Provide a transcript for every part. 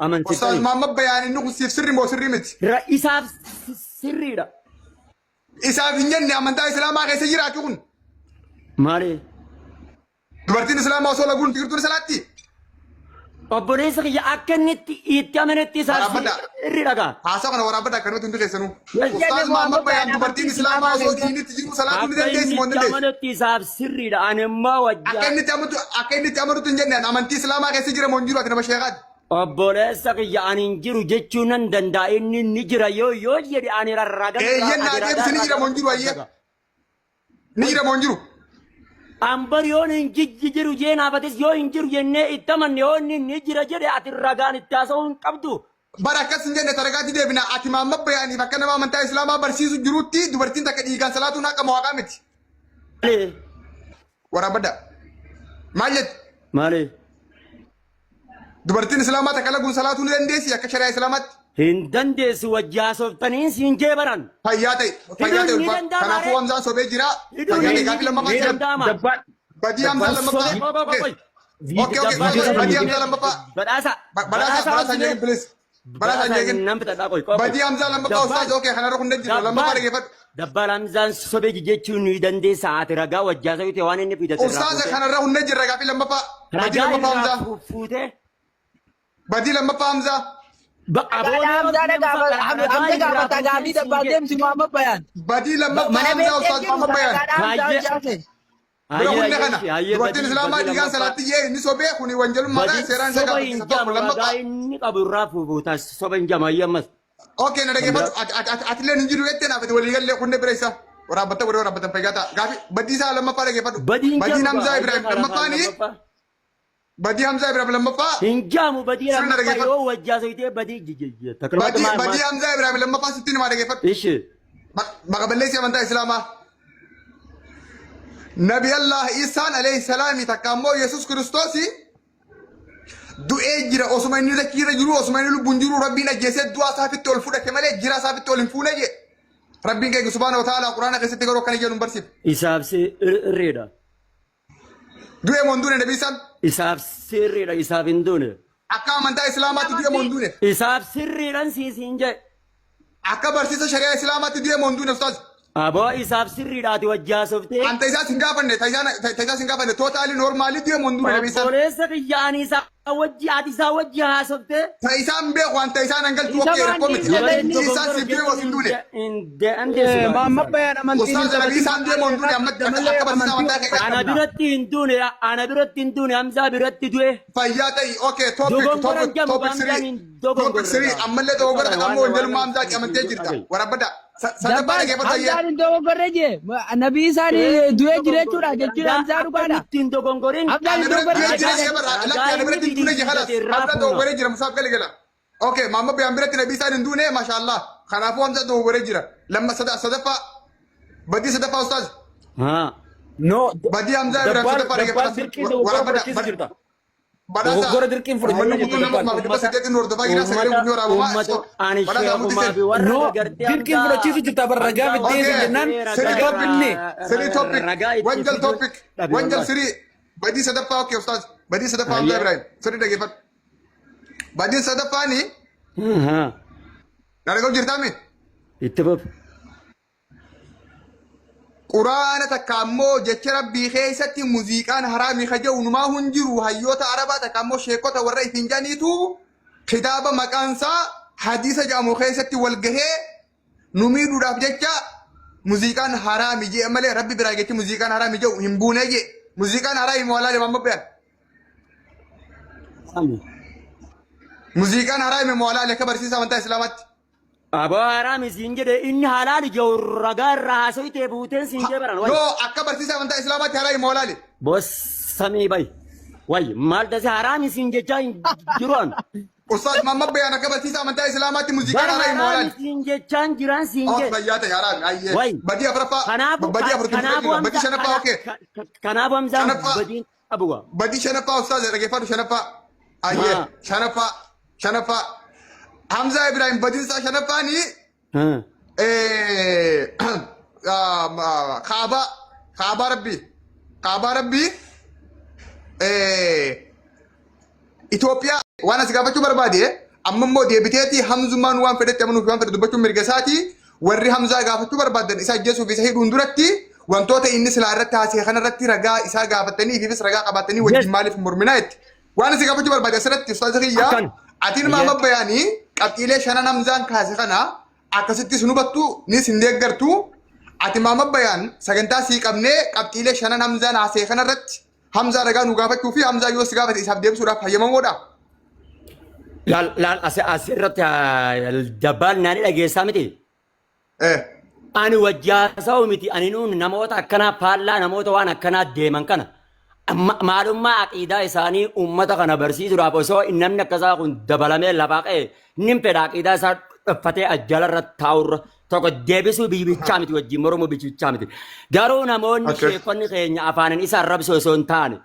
أستاذ محمد بيان إنه سر مو سر مت رئيس سري لا إساف إنجن أمانتا إسلام ما كيسي جرا كون مالي دبرتين إسلام ما وصل أقول تقول سلاتي أبوليس كي أكنت يتأمنت إساف سري لا هاسا كنا ورا بدا كانوا تندو كيسنو أستاذ محمد بيان دبرتين إسلام ما وصل ديني تجيبوا سلاتو ندين ديس مون ديس يتأمنت إساف سري لا أنا ما وجه أكنت أمرو تنجن أمانتي إسلام ما كيسي جرا مونجرو أتنا بشيغات أبوليس كي أنا نجرو جتشونن دندا إني نجرا يو يدي أنا رراغا ين نادي بس نجرا مونجرو أيه نجرا مونجرو أمبر يون نجرو جينا بدس يو نجرو جنة إتمنى يون نجرا جري أتراغان إتاسون كبدو بركة سنجن تركاتي ده بنا أتمام ما بياني فكنا ما منتا إسلام ما برسيسو جروتي دبرتين تكدي كان صلاتو ناك مواقامت مالي ورا بدا مالي دبرتين إسلام ما تكلا صلاتو ندين ديس يا كشري إسلامات هندن ديس وجاسو تنين سينجبران فياتي كنا فوام زان سوبي جرا فياتي قبل ما كان بدي أمزح لما أوكي بدي أمزح لما بدأسا نيجي بليز بدأسا نيجي بدي أمزح لما أستاذ أوكي خلينا نروح ندير لما بدي كيف دبل أمزان سوبي جيتشون يدن دي ساعة رجع وجاسو يتواني نبي أستاذ خلينا نروح ندير رجع في لما بدي لما أمزح بدي لما أمزح بدي لما أمزح أستاذ محمد بيان Berapa kan? Buatin selama di kan salat ye ini sobe kuni wanjal mata seran saka lama ini kabur rafu butas soben jamaya mas. Oke nada gefat atlen injiru ette na fatu waligal le kunde beresa. Ora bata pegata. Gafi badi sa lama pada gefat. Badi Hamza Ibrahim lama pa ni. Badi Hamza Ibrahim lama pa. Hinjamu badi lama pa yo wajja so ite badi jijja. Badi Hamza Ibrahim lama pa sitin mada gefat. Ishi. Maka belle si manta Islama. نبي الله عيسى عليه السلام تكامو يسوع كريستوسي دو اجرا اوسماني ذكيرا جرو اوسماني لو بنجرو ربنا جسد دوا صافت تول فودا كمال جرا صافت تول فونا جي ربنا سبحانه وتعالى قران كسي تغرو كان جنون برسيب حساب سي ريدا دو موندونه نبي سان حساب سي ريدا حساب اندونه اكا منتا اسلامات دو موندونه حساب سي ريدا سي سينجه اكا برسيس شريعه اسلامات دو موندونه استاذ أبو إسحاق سري راتي وجه سوفتي. أنت إذا سنغافنة تيجا سنغافنة توتالي نورمالي دي مندوب نبيسان. بوليس كياني سا وجه أدي سا وجه سوفتي. تيجا مبيع وان تيجا نقل توكي ركومتي. تيجا سيبيه وسندولة. ما بيان أمانتي. أستاذ نبيسان دي مندوب أمد أكبر سامتا. أنا برتي إندوني أمزا برتي دوه. فياتي أوكي توبك سري أمله توبك تكامو وندل مامزا أمد تجرتا وربدا. Dapat amzaan itu goreng Nabi Sani dua jenis curah jadi amzaan rupanya. Tinto goreng. Amzaan itu goreng. Oke, mama biambil Nabi Sani dune, masya Allah. Karena apa amzaan itu goreng jira. Lama sadafa, badi sadafa ustaz. No. Badi amzaan berapa? Badasa. Gora dirkin for mana butuh nama mabdi pas jadi nur doa kita segera punya orang rumah. Badasa muti no dirkin for cici cerita berraga bete jenan raga binne. Seri topik. Wanjal seri. Badi sadafa oke ustaz. Badi sadafa Hamza Ibrahim. Seri dah gefat. Badi sadafa ni. Nada kau cerita mi? Itu bab. قرآن تكامو جتر بخيسة موسيقى حرامي خجو نما هنجرو هيوتا عربا تكامو شيكوتا ورأي فنجانيتو كتابة مكانسا حديثة جامو خيسة والقهي نميدو راب جتر موسيقى حرامي جي أمالي ربي براجتي موسيقى حرامي جو همبوني جي موسيقى حرامي مولا لمام بيان موسيقى حرامي مولا لكبر سيسا وانتا إسلامات أبو حرام سينجر إن حلال جو رجال راسوي تبوتين سينجر بران. لو أكبر سيسا وانت إسلامات حرام مولالي. بس سامي باي. واي مال ده حرام سينجر جاين جران. أستاذ محمد بيان أكبر سيسا وانت إسلامات موسيقى حرام مولالي. سينجر جان جران سينجر. بيات يا حرام أيه. واي. بدي أفرفا. بدي أفرفا. بدي شنفا أوكي. كنابو أمزام. بدي أبوه. بدي شنفا أستاذ رجفا شنفا. أيه. شنفا. حمزة إبراهيم بدين سا شنفاني خابا ربي إثيوبيا وانا سكابتشو بربادي amma immoo deebiteeti hamzumaan waan fedhetti amanuuf waan fedhe dubbachuun mirga isaati warri hamzaa gaafachuu barbaadan isa ajjeesuuf isa hidhuun duratti wantoota inni silaa irratti haasee kanarratti ragaa isaa gaafatanii ifis ragaa qabaatanii wajjin maaliif morminaa jetti waan isin gaafachuu barbaade asirratti ustaaza kiyyaa atiin maama bayaanii qabxiilee shanan hamzaan kaase kana akkasitti sin hubattu ni sin deeggartu ati maama bayaan sagantaa sii qabnee qabxiilee shanan hamzaan haasee kanarratti hamzaa ragaa nu gaafachuu fi hamzaa yoo si gaafate isaaf deebisuudhaaf hayyamamoodha. Laal asirratti dabbaan naani dhageessaa miti. Ani wajjaasawu miti ani nuun namoota akkanaa paallaa namoota waan akkanaa deeman kana maalummaa aqiidaa isaanii uummata kana barsiisuudhaaf osoo namni akkasaa kun dabalamee lafaa qa'e nin fedha aqiidaa isaa dhuffatee ajjalarra taa'urra tokko deebisuu biyyichaa miti wajjin mormuu biyyichaa miti. Garuu namoonni sheekonni keenya afaanin isa arrabsoo osoo hin taane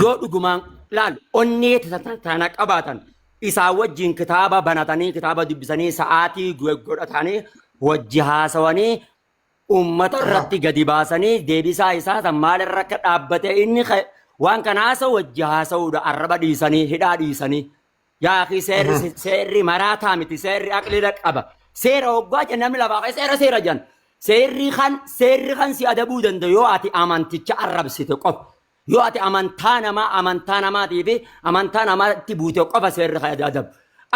yoo dhugumaan laal onnee tana qabaatan isaa wajjin kitaaba banatanii kitaaba dubbisanii sa'aatii godhatanii wajji haasawanii ummata irratti gadi baasanii deebisaa isaa maal irra akka dhaabbate inni waan kana haasa'u wajji haasa'uudha arraba dhiisanii hidhaa dhiisanii yaa akhi seerri maraataa miti seerri aqlida qaba seera hoggaa jennaan lafaa seera jan seerri kan si adabuu danda'u yoo ati amanticha arrabsite qofa yoo ati amantaa namaatii fi amantaa namaatti buute qofa seerri kan adabu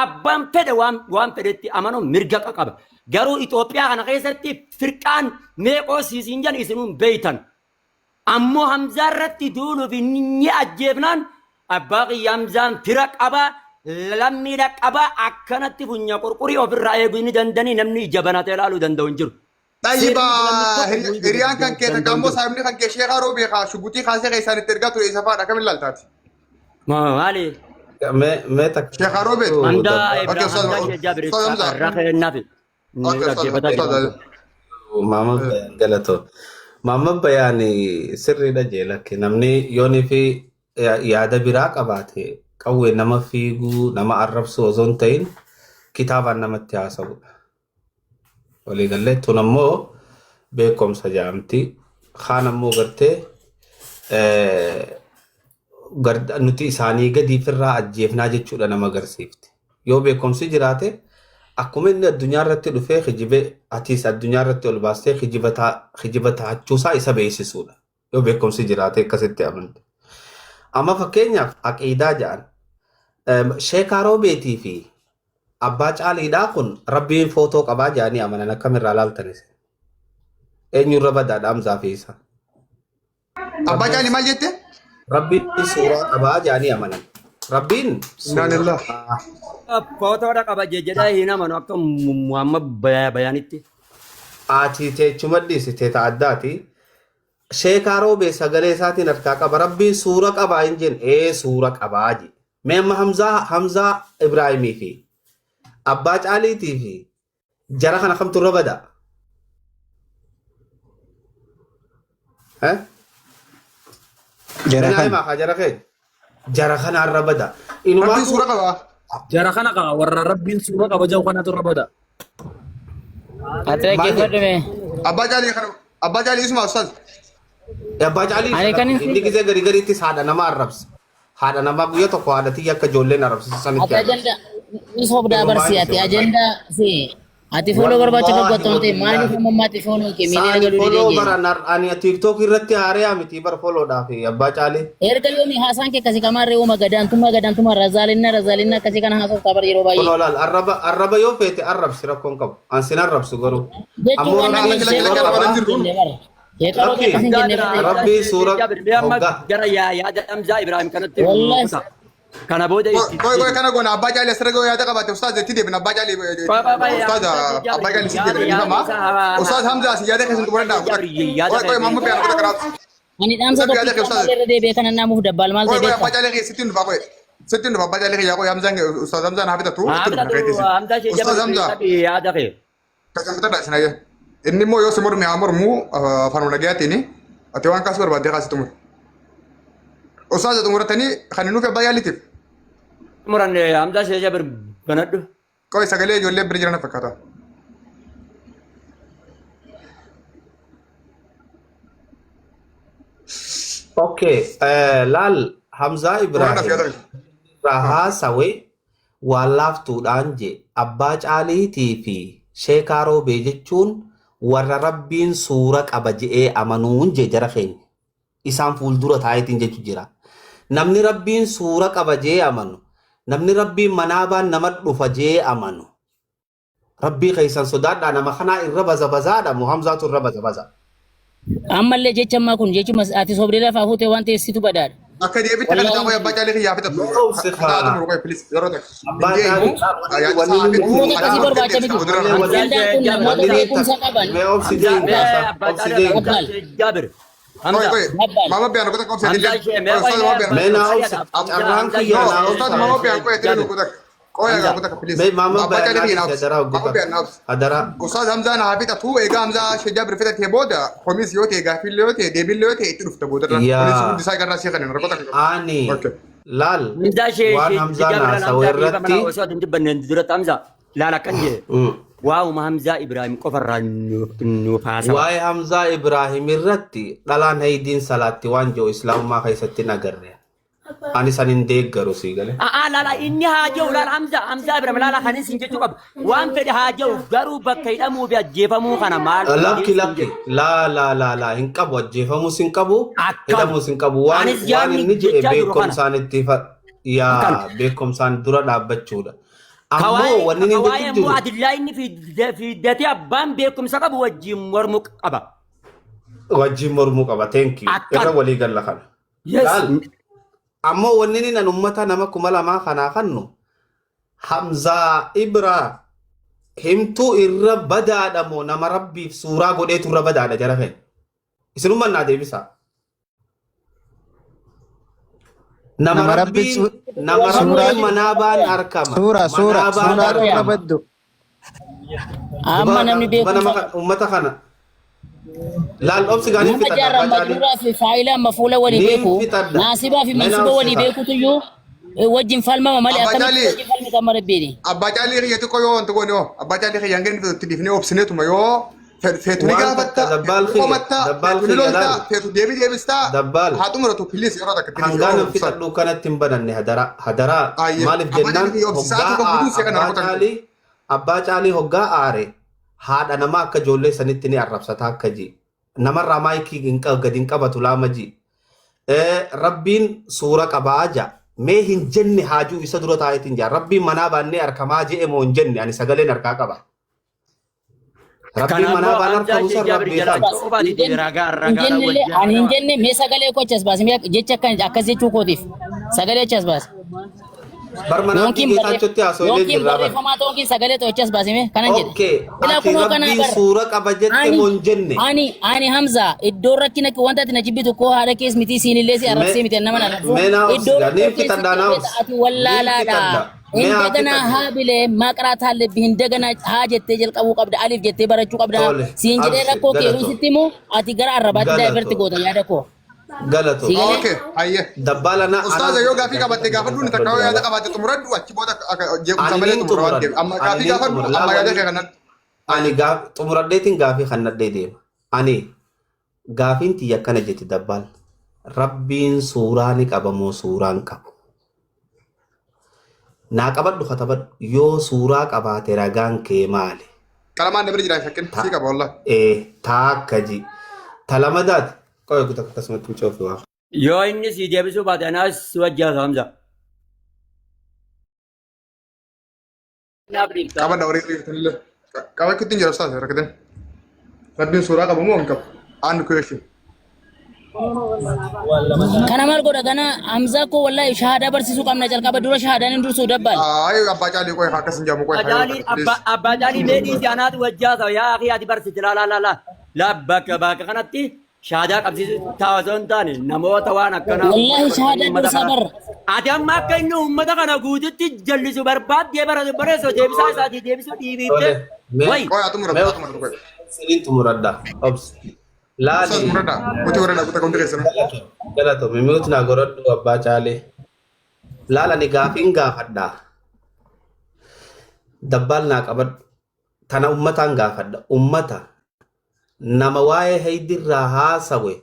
abbaan fedhe waan fedhetti amanu mirga qaba. Garuu Itoophiyaa kana keessatti firqaan meeqoo siisiin jan isinuun beeytan. Ammoo Hamzaa irratti duuluuf inni ajjeefnaan abbaa qiyya Hamzaan fira qaba lammiidha qaba akkanatti funya qurqurii ofirraa eeguu inni dandanii namni ija banatee ilaaluu danda'u hin jiru. Tayyiba hiriyaan kan kee takkaammoo saayibni kan kee sheekaa roobee kaa shubutii kaasee kan isaanitti ergaa ture isa faadha kam ilaaltaati? Maali? Sheekaa roobee. Hamdaa Ibrahim Jabiricha irraa kennaafi. Mama bayaani sirriidha jeelakki namni yoonii fi yaada biraa qabaate qawwee nama fiiguu nama arrabsu osoo hin ta'in kitaabaan namatti haasa'udha. Waliigallee tun ammoo beekumsa jedhamti. Kaan ammoo gartee nuti isaanii gadiifirraa ajjeefnaa jechuudha nama agarsiifti. Yoo beekumsi jiraate akkuma inni addunyaa irratti dhufee kijibee atiis addunyaa irratti ol baastee kijiba taachuusaa isa beeksisuudha. Yoo beekumsi jiraate akkasitti amante. Amma fakkeenyaaf aqiidaa jedhan sheekaa roobeetii fi abbaa caaliidhaa kun rabbiin footoo qabaa jedhanii amanan akkamirraa laaltanis. Eenyurra badaadha Hamzaa fi isa. Abbaa caalii maal jette? Rabbiin suuraa qabaa jedhanii amanan. Rabbiin Fotoodha qaba jedhaa hin amanu akka Muhammad bayaanitti. Ati teechuma dhiisite ta'addaati. Sheekaa roobee sagalee isaatiin harkaa qaba. Rabbiin suura qabaa hin jenne suura qabaa je. Mee amma Hamzaa Ibraahimii fi abbaa caaliitii fi jara kana kamtu irra bada? Jara kana irra bada. Rabbiin suura qabaa. Jara kana qaba warra rabbiin suura qaba jau kanatu irra bada. Ate keeffadhume. Abbaa caalii isuma ustaz. Abbaa caalii inni gisee gariitti haadha nama arrabsa. Haadha nama guyyaa tokko haadhatii akka ijoolleen arrabsiisan Ate ajenda ni sobdaa barsi ate ajenda si ati follow barbaacha faggattoonte maaliif ummatti follow ke miilee galu follow baranar ani TikTok irratti haaree amiti bar follow dhaaf abbaa caalii. Erga yomi haasaan ke kasi kamarree uma gadantuma razaalinna kasi kana haasoo tabar yeroo baay'ee. Follow laal arraba yoo feete arrabsi rakkoon qabu. Ansin arrabsu garuu. Rabbi suura gara yaada Hamzaa Ibrahim kanatti kana booda koy kana gona abbaa caalii asirra goo yaada qabaate ustaaz itti deebina abbaa caalii ustaaz abbaa caalii itti deebina hama ustaaz Hamzaa si yaada keessan xumuradhaa koy mamma beekan akka karaatu ani dhaamsa tokko irra deebi'ee kana naamuuf dabbal maal ta'e beekta abbaa caalii sittiin dhufa koy sittiin dhufa abbaa caalii yaa koy Hamzaan ustaaz Hamzaan haa bitatu ustaaz Hamzaa yaada kee kasan bitadha sinayya inni immoo yoo si mormi haa mormu afaanuma dhagayaatiin ati waan kaasuu barbaadee kaasitu mur ustaaz xumuratanii kan nuuf abbaa yaaliitiif muranne Hamzaa Sheeja banadhu koy sagalee ijoollee bira jiran fakkaata. Okay, laal Hamzaa Ibrahim Rahaa Sawe waan laaftuudhaan je abbaa caaliitii fi sheekaaroo bee jechuun warra rabbiin suura qaba je'ee amanuun je jara keenya isaan fuuldura taayitiin jechu jira namni rabbiin suura qaba je'ee amanu namni rabbiin manaabaan nama dhufa je'ee amanu rabbii keessan sodaadhaa nama kanaa irra bazabazaadha muhamzaatu irra bazabaza ammallee jecha ammaa kun jechuma ati sobdeedhaa fa'aa fuutee waan teessitu badaadha. Akka deebitti kana taa'u abbaa caalee kiyyaa fixatu. Taa'u murqee filis yeroo ta'u. Mama biar aku tak kau sedih. Mama biar aku itu aku tak. Kau yang aku tak pilih. Mama biar aku biar nafs. Adara. Ustaz Hamza na habis tu ega Hamza sejak berfirman tiap boda. Komis yo te, gafil yo te, debil yo te itu dah boda. Komis itu disai kerana siapa ni? Aku tak. Ani. Lal. Wan Hamza na sawerati. Ustaz itu benar durat Hamza. Lala kan je. Wow Hamza Ibrahim kofaran nufasa. Waa'ee Hamzaa Ibraahim irratti dhalaan haydiin salaatti waan jiru islaamummaa keessatti nagarre. Ani sanin deeggaru si gale. Lala inni haa jiru lala Hamza Ibrahim lala kan isin jechuu qabu. Waan fedhe haa jiru garuu bakka hidhamuu fi ajjeefamuu kana maal? Lakki la hin qabu ajjeefamuus hin qabu hidhamuus hin qabu waan inni jedhe beekumsaan itti yaa beekumsaan dura dhaabbachuudha. Ammoo wanni inni waa'ee mu'adillaa inni fiidatee abbaan beekumsa qabu wajjin mormuu qaba. Wajjin mormuu qaba. Thank you. Irra walii galla kana. Ammoo wanni inni nan ummata nama 2,000 kanaa kannu Hamzaa Ibraa himtuu irra badaadha moo nama rabbiif suuraa godheetu irra badaadha jara fe'e. Isinummaan naa deebisaa. Nama rabbiin manaabaan arkama. Suuraa baddu. Amma namni beeku. Ummata kana. Laal obsi gaanii nama jaarraa maduraa fi faayilaa amma fuula walii beeku naasibaa fi mansuba walii beekutu iyyuu wajjin falmama malee akkamitti wajjin falmi kan mara beeni. Abbaa caalii kiyyatti koo yoo wanti goone yoo abbaa caalii kiyyaa ngeen itti dhiifnee obsineetuma yoo feetu ni gaafatta qomatta feetu ni lolta feetu deebii deebistaa haa xumuratu pilis yeroo takka pilis. Hangaan fixadhu kanatti hin bananne hadaraa maaliif jennaan abbaa caalii hoggaa aare haadha nama akka ijoollee sanitti ni arrabsata akka ji namarraa maayikii gadi hin qabatu laama ji rabbiin suura qabaa ja mee hin jenne haajuu isa dura taayitiin jaa rabbiin manaa baannee arkamaa je'e moo hin jenne ani sagaleen harkaa qaba. Rabbiin manaa baan arkamu san rabbii ani hin jenne mee sagalee koo achas baase jecha akkas jechuu kootiif sagalee achas baase. Barmanaan keessatti haasawee jirra barreeffamaa ta'uun sagalee to'achas baasime kanan jedhe. Ati rabbii suura qaba jette moo hin jenne. Ani Hamza iddoo rakkina wanta ati na jibbitu koo haadha kees miti siinillee si arrabsee miti nama na arrabsu. Iddoo rakkina ati wallaalaadha. Indagana haa bilee maqraa taallebi indagana haa jettee jalqabuu qabda aliif jettee barachuu qabda. Siin jedhee rakkoo keeruu sitti immoo ati gara arrabaatti daayibarti goota yaada koo. Galatu. Okay, ayye. Dabbala na. Ustaz yo gaafii qabatte gaafadhu ni takka yaada qabatte xumuradhu achi booda jeequmsa malee xumuraan amma gaafii gaafadhu amma yaada kee kanatti. Ani xumuradheetiin gaafii kannadhee deema. Ani gaafiin tiyya akkana jetti dabbal. Rabbiin suuraa ni qaba moo suuraan qabu. Naa qabadhu katabadhu yoo suuraa qabaate ragaan kee maali? Qalamaan dabri jira shakkin sii qaba wallah. Taakka ji. Talamadaati. Kau yang kita kasih macam coba. Yo ini si dia besok pada nas wajah Hamza. Kapan dah orang itu? Kapan ikutin jalan Ustaz? Rakyatnya. Rabbi surah kamu mau angkat. Anu question. Kana mal goda kana Hamza ko wallahi shahada barsisu kam na jalka badura shahada ni dursu dabbal. Ayo abba cali ko haka senjamu ko. Abba cali medi janat wajah ya akhi adi barsisu la baka kanatti shahada qabsi taawazon taane namoota waan akkana wallahi shahada dursa bar ati amma akka inni ummata kana guututti jallisu barbaadde bareeso deebisaa isaati deebisu dhiibite way ko atumura ko Selin tumuradda obs laali tumuradda muti warada ko ta ko ndere sana galato mimut na goroddu abba chaale laala ni gaafin gaafadda dabbal na qabad tana ummatan gaafadda ummata nama waa'ee haydirraa haasawe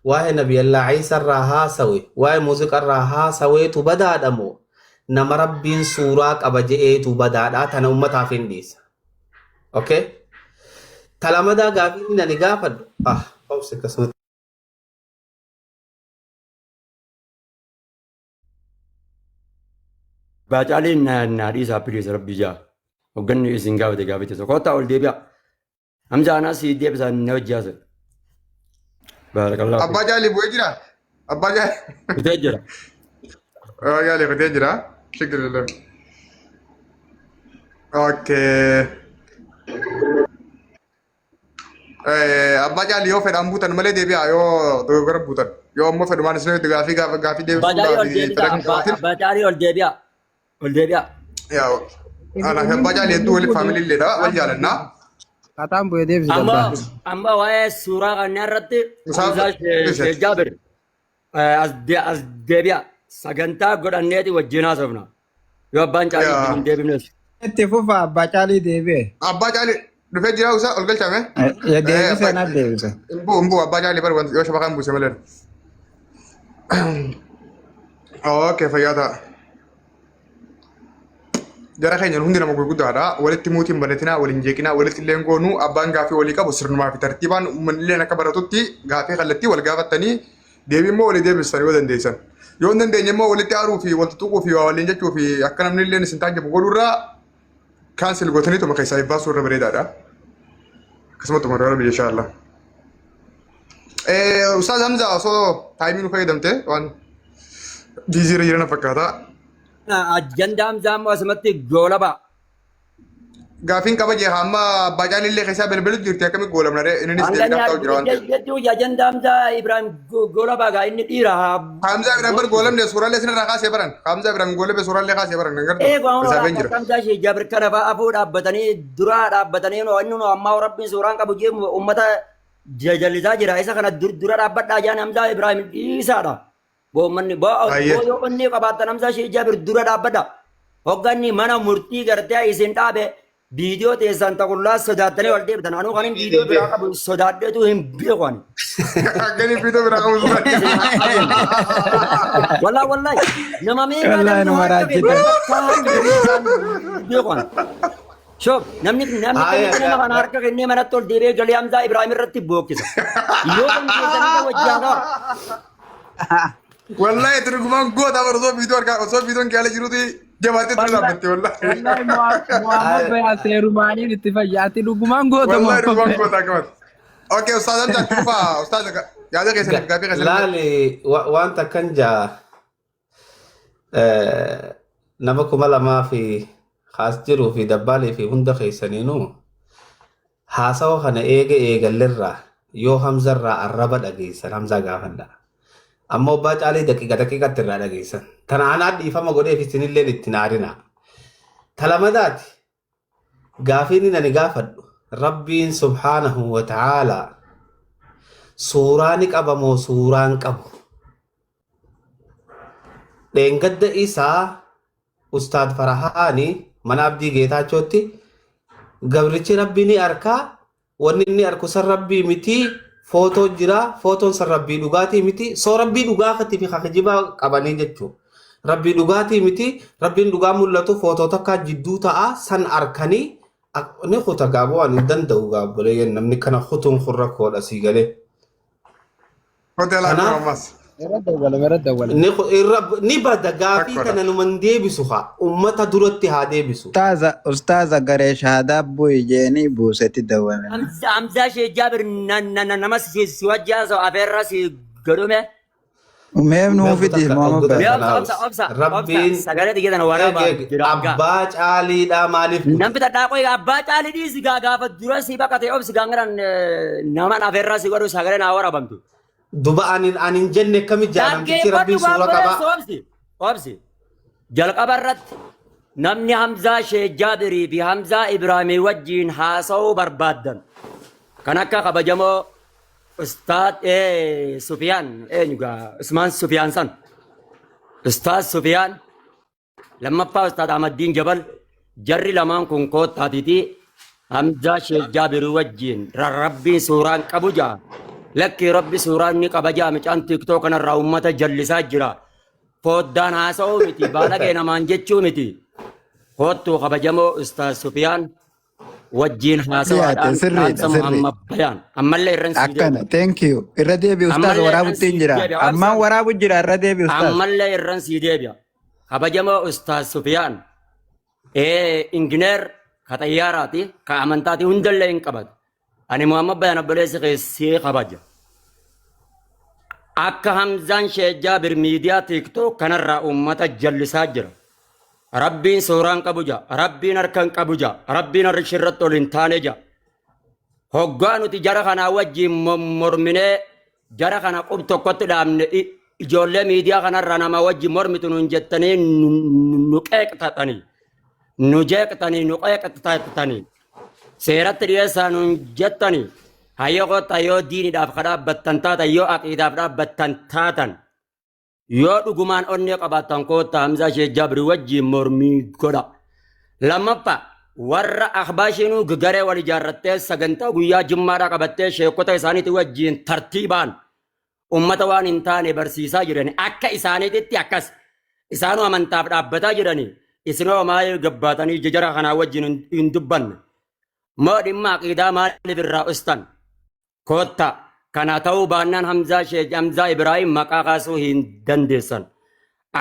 waa'ee nabiyallaa Iisaa irraa haasawe waa'ee muuziqaa irraa haasaweetu badaadhamoo nama rabbiin suuraa qaba je'eetu badaadhaa tana ummataaf hin dhiisa. Okay? Talamadaa gaafii nani gaafadhu. Obse akkasumatti. Baacaaleen naadhii isaa piliisa rabbi jaa. Hogganni isin gaafate gaafate tokko kottaa ol deebi'a. Hamza anaa si deebisa na wajjaasa. Baarakallah. Abbaa Jaalii bu'ee jira? Abbaa Jaalii. Kutee jira. Abbaa Jaalii kutee jira? Shukran. Okay. Abbaa Jaalii yoo fedhan buutan malee deebi'a yoo dogoggora buutan. Yoo ammoo fedhumaan isin gaafii deebisuun Abbaa Jaalii ol deebi'a. Ol deebi'a. Yaa Abbaa Jaalii hedduu waliin faamilii illeedha wal jaalannaa. Kataan bu'ee deebisa. Amma waa'ee suuraa kanneen irratti Sheekh Jaabir as deebi'a. Sagantaa godhanneeti wajjin haasofna. Yoo abbaan Caalii hin deebifnes. Itti fufa abbaa Caalii deebi'e. Abbaa Caalii dhufee jira usaa ol galchame. Deebisa na deebisa. Imbu abbaa Caalii bar yoo shabakaan buuse malee. Okay fayyaa ta'a. Jara keenya hundi nama gurguddaadha. Walitti muutiin baratinaa, waliin jeeqinaa, walitti illee goonuu abbaan gaafii walii qabu sirnumaa fi tartiibaan uummanni illee akka baratutti gaafii kallattii wal gaafattanii deebii immoo walii deebistan yoo dandeessan. Yoo hin dandeenye immoo walitti aaruu fi walitti tuquu fi waa waliin jechuu fi akka namni illee isin taajjabu godhuurraa kaansel gootanii tuma keessaa baasuu irra bareedaadha. Akkasumatti umarraa rabbi inshaallah. Ustaaz Hamza osoo taayimii nu fayyadamte waan biizii irra jiran fakkaata. Ajjanda Hamzaa ammoo asumatti goolaba. Gaafiin qaba jee hamma abbaa Caalii illee keessaa bilbilu jirti akkamitti goolamna dee innis deebiidhaaf ta'u jira waan ta'eef. Jechuun ajjanda Hamzaa Ibrahim goolaba gaa inni dhiira. Hamzaa Ibrahim bar goolamne suuraalee isinirraa kaasee baran. Hamzaa Ibrahim goolamne suuraalee kaasee baran. Isaafeen jira. Hamzaa Sheekh Jaabir kana fa'aa afuu dhaabbatanii duraa dhaabbatanii inni ammaa rabbiin suuraan qabu jee uummata jajalisaa jira. Isa kana dura dhaabbadhaa jaan Hamzaa Ibrahim dhiisaadha. Boommanni yoo inni qabaatan Hamzaa Sheekh Jaabir dura dhaabbadha. Hogganni mana murtii gartee isin dhaabe viidiyoo teessan taqullaa sodaattanii wal deebitan. Anuu kan viidiyoo biraa qabu sodaadheetu hin beeku ani. Akkanii viidiyoo biraa qabu Wallahi nama meeqa beeku ani. Shoof namni nama kana harka kennee manatti ol deebi'ee galee Hamzaa Ibrahim irratti bookkisa. Yoo kan keessanii wajjaagaa. Wallahi tergumaan goota bar osoo viidiyoon gaala jiruti jabaatee ture dhaabatte wallahi. Wallahi Muhammad Bayaa Seerumaaniin itti fayyaatti dhugumaan goota. Wallahi dhugumaan goota akkamitti. Okay ustaaz Hamza tufa ustaaz yaada keessan gaafii keessan. Laali wanta kan jaa nama 2000 fi haas jiruu fi dabbaalee fi hunda keessaniinu haasawa kana eegallerraa yoo Hamzarraa arraba dhageessan Hamzaa gaafadha. Amma abbaa Caalii daqiiqatti irraa dhageessan. Tana anaa dhiifama godheef isinillee itti naadina. Talamadaati gaafiin ani gaafadhu rabbiin subhaanahu wa ta'aalaa suuraa ni qaba moo suuraan qabu? Dheengadda isaa Ustaad Farahaanii mana abdii Geetaachootti gabrichi rabbii ni arkaa wanni inni arku san rabbii mitii footoo jira footoon san rabbii dhugaatii miti soo rabbii dhugaafatti fi kakijibaa qabanii jechuudha. Rabbii dhugaatii miti rabbiin dhugaa mul'atu footoo takka jidduu ta'a san arkanii ni kuta gaaboo waan hin danda'u gaabbolee namni kana kutuun kurra koodha sii galee. Ni bada gaafii kana numan deebisu haa ummata duratti haa deebisu. Ustaaza garee shahaadaa bu'i jeenii buusetti dawwame. Hamzaa Sheekh Jaabir nama si wajjaa afeerra si godhume. Umeef nuufiti Muhammad Rabbiin sagalee xiyyeetan waraabaa jira. Abbaa Caaliidhaa maaliif? Namni dhadhaaqoo abbaa Caalii dhiisi gaafa dura si baqatee obsi gaangaran naman afeerra si godhu sagalee naa waraabamtu. Duba anin jenne kami jaalamtichi rabbiin suura qaba. Obsi jalqaba irratti namni Hamzaa Sheekh Jaabirii fi Hamzaa Ibraahimii wajjiin haasa'uu barbaaddan kan akka kabajamoo Ustaad Sufiyaan eenyugaa Usmaan Sufiyaan san Ustaad Sufiyaan lammaffaa Ustaad Ahmaddiin Jabal jarri lamaan kun koottaatiiti Hamzaa Sheekh Jaabirii wajjiin rabbiin suuraan qabu jaa. Lakki rabbi suuraan ni qaba jaa micaan tiktoo kanarraa uummata jallisaa jira. foddaan haasa'uu miti baalagee namaan jechuu miti kottuu kabajamoo Ustaaz Sufiyaan wajjin haasawaadhaan dhaamsa Muhammad Bayaan ammallee irran sii akkana thank you irra deebi Ustaaz waraabutti jira ammaan waraabu jira irra deebi Ustaaz ammallee irran sii deebi'a kabajamoo Ustaaz Sufiyaan injineer ka xayyaaraati ka amantaati hundallee hin qabatu ani Muhammad Bayaan obboleessi keessee kabaja akka Hamzaan Sheekh Jaabir miidiyaa TikTok kanarraa uummata jallisaa jira. Rabbiin suuraan qabu jira, Rabbiin harkaan qabu jira, Rabbiin harki irratti ol hin taane jira. Hoggaa nuti jara kanaa wajjin morminee jara kana qub tokkotti dhaabne ijoollee miidiyaa kanarraa nama wajjin mormitu nuun jettanii nu qeeqtatanii, nu jeeqtanii, nu qeeqtatanii, seeratti dhiyeessaa nuun jettanii. Hayyo qotta yoo diiniidhaaf kadhaabbattan taatan yoo aqiidaaf dhaabbattan taatan yoo dhugumaan onnee qabaattan koota Hamzaa Sheekh Jaabir wajjin mormii godha. Lammaffaa warra akhbaashinuu garee wal ijaarrattee sagantaa guyyaa jimmaadhaa qabattee sheekota isaaniitti wajjin tartiibaan ummata waan hin taane barsiisaa jirani akka isaaniititti akkas isaanuu amantaaf dhaabbataa jirani isinoo maal gabbaatanii jajara kanaa wajjin hin dubbanne moo dhimma aqiidaa maaliif irraa ustan kotta kana ta'uu baannaan Hamzaa Sheekh Hamzaa Ibrahim maqaa kaasuu hin dandeessan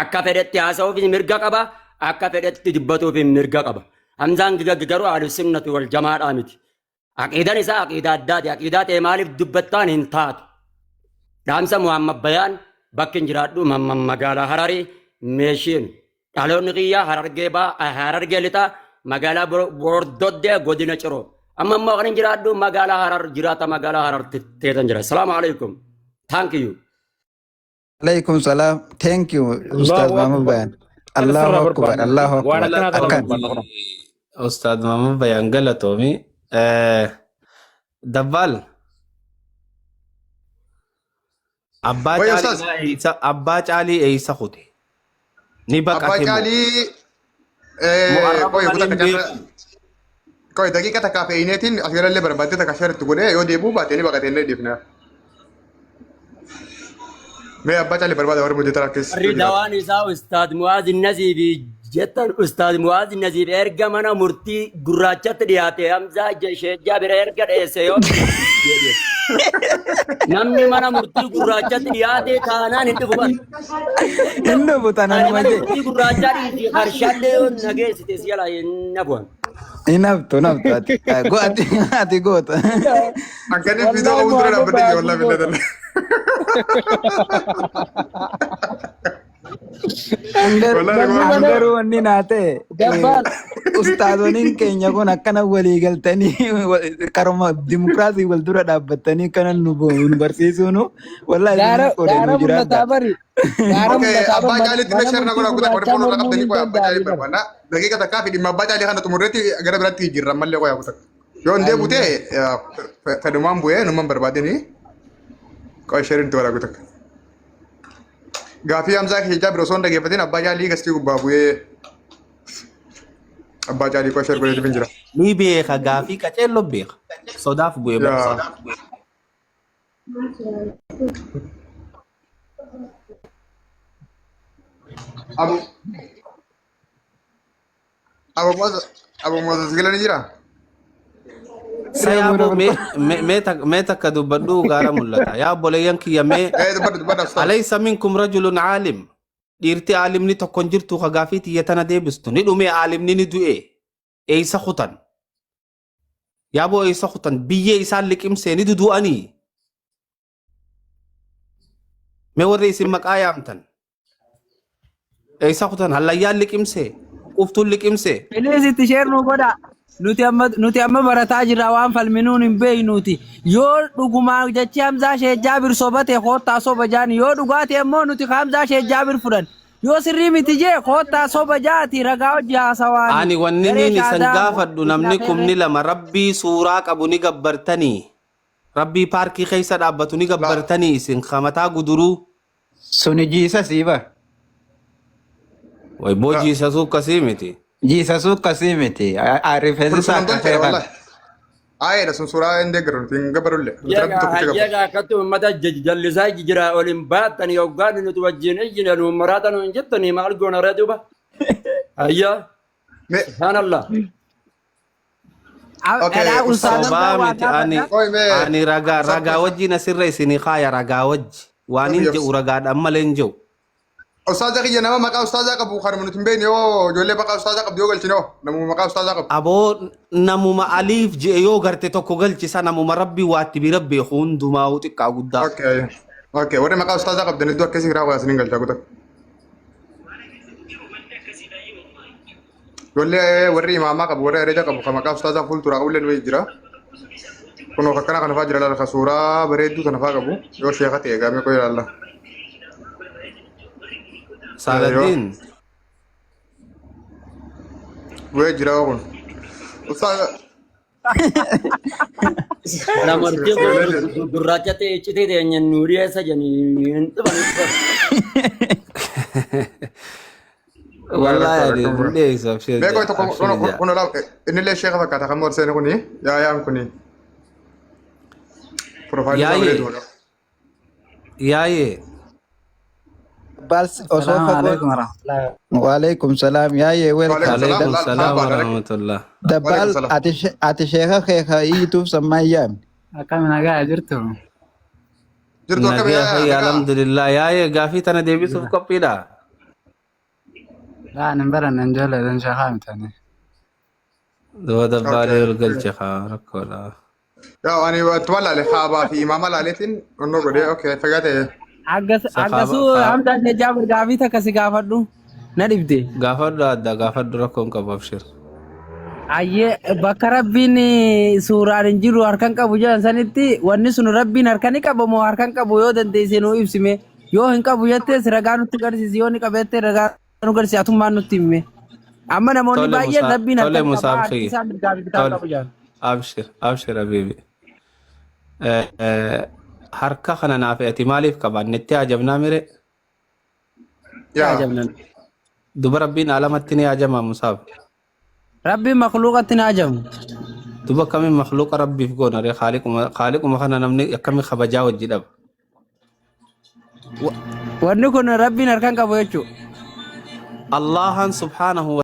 akka fedhetti haasa'uuf mirga qaba akka fedhetti dubbatuuf mirga qaba Hamzaan garuu ahlu sunnati wal jamaadhaa miti aqiidaan isaa aqiidaa addaati aqiidaa ta'e maaliif dubbattaan hin taatu dhaamsa Muhammad Bayaan bakki jiraadhu magaalaa Hararii meeshiin dhaloonni qiyyaa Harargee lixaa magaalaa Bordoddee godina Ciroo amma ammoo kan jiraadhu magaalaa Harar jiraata magaalaa Harar teetan jira. Assalamu alaikum. Thank you. Alaikum salam. Thank you Ustaz Muhammad Bayaan. Allahu akbar. Allahu akbar. Ustaz Muhammad Bayaan galatomi. Dabbal. Abbaa Caalii eeysa kute. Ni baqate. Abbaa Caalii koy daqiiqa takkaa fe'ineetiin asirrallee barbaaddee takka sharitti godhee yoo deebuu baatee ni baqatee illee dhiifna. Mee Abbaa Caalii barbaada warra mudee taraa keessa. Ridawaan isaa Ustaad Muwaaz Naziifi jettan Ustaad Muwaaz Naziif erga mana murtii gurraachatti dhiyaate Hamzaa Sheekh Jaabir erga dheesse yoo namni mana murtii gurraachatti dhiyaate taanaan hin dhufu ban. Hin dhufu taanaan mana murtii gurraachatti harshaallee yoo nageessite si'ala hin nabu'an. Naftu ati goota. Akkani video uudura dhaabbatee jira wallahi billahi. Garuu wanni naate ustaazoniin keenya kun akkana walii galtanii karuma dimokiraasii wal dura dhaabbatanii kana nu barsiisuunu wallahi nu jiraata. Abbaa Caaliitti meeshaa irraa godhaa kutaa warri foonoo qabdanii qoyaa Abbaa Caalii barbaada. Daqiiqa takkaa fi dhimma Abbaa Caalii kana xumurreetti gara biraatti jirra ammallee qoyaa kutaa. Yoo hin deebutee fedhumaan bu'ee numan barbaadanii qoya shariin toora kutaa. Gaafii Hamzaa Sheekh Jaabir osoo hin dhaggeeffatin Abbaa Caalii gastii gubbaa bu'ee Abbaa Caalii qoya shari godheetu hin jira. Ni beeka gaafii qaceelloo beeka. Sodaaf bu'ee barbaada. Abu Moses Gila ni jira? Saya me takka dubbadhu gaara mul'ata. Yaa obboleeyyan kiyya mee alaysa minkum rajulun aalim. Dhiirti aalimni tokko hin jirtu ka gaafii tiyya tana deebistu. Ni dhume aalimni ni du'e. Eeysa kutan. Yaa boo eeysa kutan biyyee isaan liqimsee ni dudu'anii. Mee warri isin maqaa yaamtan. Eeysa kutan hallayyaan liqimsee. Uftuun liqimsee. Ilisitti sheernu godha. Nuti amma barataa jirra waan falminuun hin beeynuuti. Yoo dhugumaa jechi Hamzaa Sheekh Jaabir sobate koottaa soba jaani yoo dhugaati ammoo nuti Hamzaa Sheekh Jaabir fudhan. Yoo sirrii miti jee koottaa soba jaati ragaa hojii haasawaani. Ani wanni niin isan gaafadhu namni kumni lama rabbii suuraa qabu ni gabbartanii. Rabbii paarkii keessa dhaabbatu ni gabbartanii isin kamataa guduruu. Suni jiisa siiba. Way boo jiisasuu akkasii miti. Jiisasuu akkasii miti. Rifeensi isaa akka feekan. Aayedha sun suuraa hin deeggaru nuti hin gabarulle. Hayyaga akkattu uummata jallisaa jira waliin baatanii yookaan nuti wajjin ijjina nu maraata nu hin jettanii maal goona ree duuba. Hayya. Subhaanallah. Ani ragaa wajjin asirra isinii kaaya ragaa wajji waan hin jedhu ragaadhaan malee hin jedhu. Ustaaza kiyya nama maqaa ustaazaa qabu kan nuti hin beekne yoo ijoollee maqaa ustaazaa qabdu yoo galchine namuma maqaa ustaazaa qabu. Aboo namuma aliif je'e yoo garte tokko galchisa namuma rabbii waatti bira beeku hundumaa xiqqaa guddaa. Okay warri maqaa ustaazaa qabdan iddoo akkasii biraa waasanii galchaa kutaa. Ijoollee warri imaamaa qabu warri areeda qabu kan maqaa ustaazaa fuulduraa qabullee nu jira. Kunoo akkana kan fa'aa jira laala suuraa bareedduu kana fa'aa qabu yoo sheeka ta'e gaamee koo ilaalla. Saladin. Wee jira kun. Ustaaza. Namartii gurraacha ta'e citee ta'e nuurii eessa jennee hin dhufan. Wallahi hundee isaaf sheekha. Beekoo tokko kun ola innillee sheeka fakkaata kan morseen kuni yaayaan kuni. Profaayilii Yaayee. Bals osoo fagoo waalaikum salaam yaayee Waalaikum salaam warahmatullah. Dabbal ati sheeka keeka iituuf sammayyaan akkami nagaa jirtu Nagaa alhamdulillah yaayee gaafii tana deebisuuf qophiidha. Laan baran jala dan sheeka mitane Doo dabbaalee ol galche haa rakkoodha. Yaa ani wattuma laale haabaa fi imaama laaleetiin onnoo godhee okay fagaatee. Aggasu hamdaan jaabir gaafii takka si gaafadhu na dhibde. Gaafadhu adda gaafadhu rakkoon qabu abshir. Ayyee bakka rabbiin suuraan hin jiru harkaan qabu jedhan sanitti wanni sun rabbiin harkaan ni qabu moo harkaan qabu yoo dandeesse nuu ibsime yoo hin qabu jettees ragaa nutti agarsiisi yoo ni qabeette ragaa nu agarsiisi atummaan nutti himme. Amma namoonni baay'een rabbiin harkaan qabu isaan gaafii qabu jedhan. Abshir habibi. Harka kana naaf ati maaliif qabannetti ajabnaa mire? Ajabnan. Duba rabbiin alamatti ni ajama Musaaf. Rabbiin makhluuqatti ni ajamu. Duba kamiin makhluuqa rabbiif goona ree khaaliquma kana namni akkami kabajaa wajji dhaba. Wanni kun rabbiin harkaan qabu jechuudha. Allahan subhaanahu